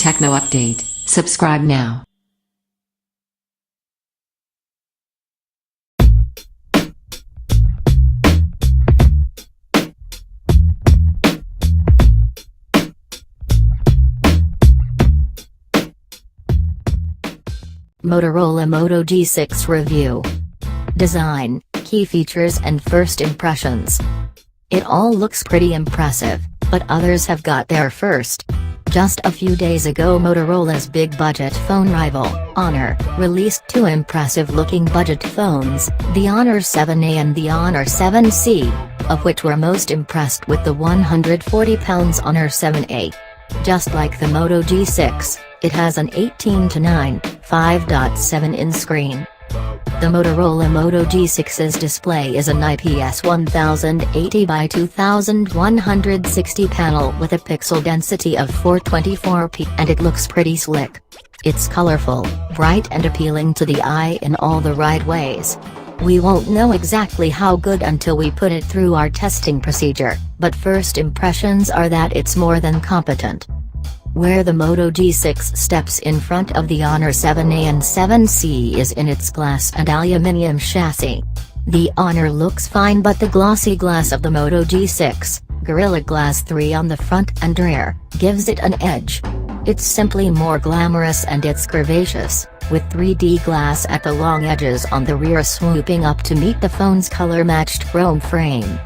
Techno update. Subscribe now. Motorola Moto G6 Review. Design, key features and first impressions. It all looks pretty impressive, but others have got there first. Just a few days ago, Motorola's big budget phone rival, Honor, released two impressive-looking budget phones, the Honor 7A and the Honor 7C, of which we're most impressed with the £140 Honor 7A. Just like the Moto G6, it has an 18:9, 5.7-inch screen. The Motorola Moto G6's display is an IPS 1080 by 2160 panel with a pixel density of 424p, and it looks pretty slick. It's colorful, bright and appealing to the eye in all the right ways. We won't know exactly how good until we put it through our testing procedure, but first impressions are that it's more than competent. Where the Moto G6 steps in front of the Honor 7A and 7C is in its glass and aluminium chassis. The Honor looks fine, but the glossy glass of the Moto G6, Gorilla Glass 3 on the front and rear, gives it an edge. It's simply more glamorous and it's curvaceous, with 3D glass at the long edges on the rear swooping up to meet the phone's color-matched chrome frame.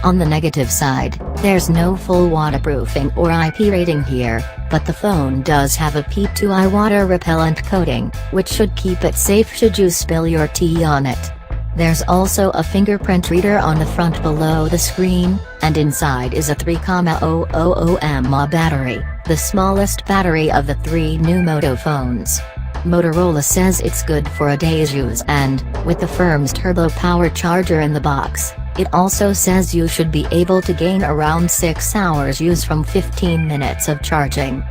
On the negative side, there's no full waterproofing or IP rating here, but the phone does have a P2I water repellent coating, which should keep it safe should you spill your tea on it. There's also a fingerprint reader on the front below the screen, and inside is a 3,000 mAh battery, the smallest battery of the three new Moto phones. Motorola says it's good for a day's use, and, with the firm's turbo power charger in the box, it also says you should be able to gain around 6 hours use from 15 minutes of charging.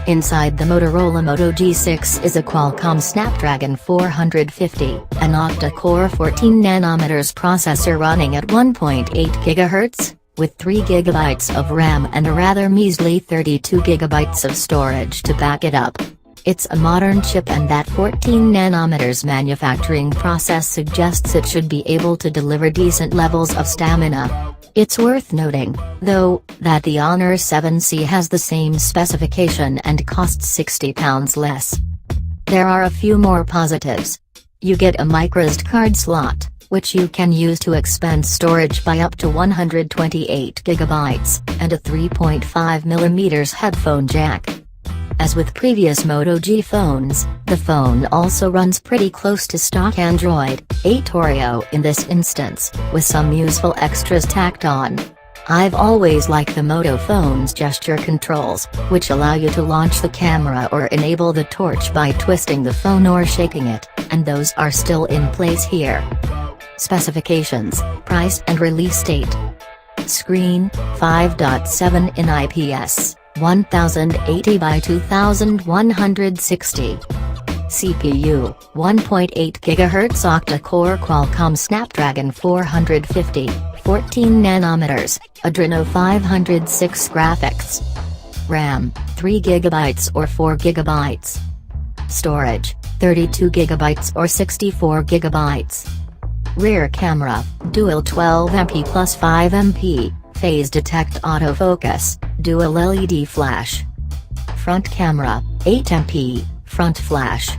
Inside the Motorola Moto G6 is a Qualcomm Snapdragon 450, an octa-core 14nm processor running at 1.8 GHz, with 3 GB of RAM and a rather measly 32 GB of storage to back it up. It's a modern chip, and that 14nm manufacturing process suggests it should be able to deliver decent levels of stamina. It's worth noting, though, that the Honor 7C has the same specification and costs £60 less. There are a few more positives. You get a microSD card slot, which you can use to expand storage by up to 128 GB, and a 3.5mm headphone jack. As with previous Moto G phones, the phone also runs pretty close to stock Android 8 Oreo in this instance, with some useful extras tacked on. I've always liked the Moto phone's gesture controls, which allow you to launch the camera or enable the torch by twisting the phone or shaking it, and those are still in place here. Specifications, price and release date. Screen, 5.7 in IPS. 1080 by 2160. CPU, 1.8 GHz octa-core Qualcomm Snapdragon 450, 14nm, Adreno 506 graphics. RAM, 3 GB or 4 GB. Storage, 32 GB or 64 GB. Rear camera, dual 12MP plus 5MP. Phase detect autofocus, dual LED flash. Front camera, 8MP, front flash.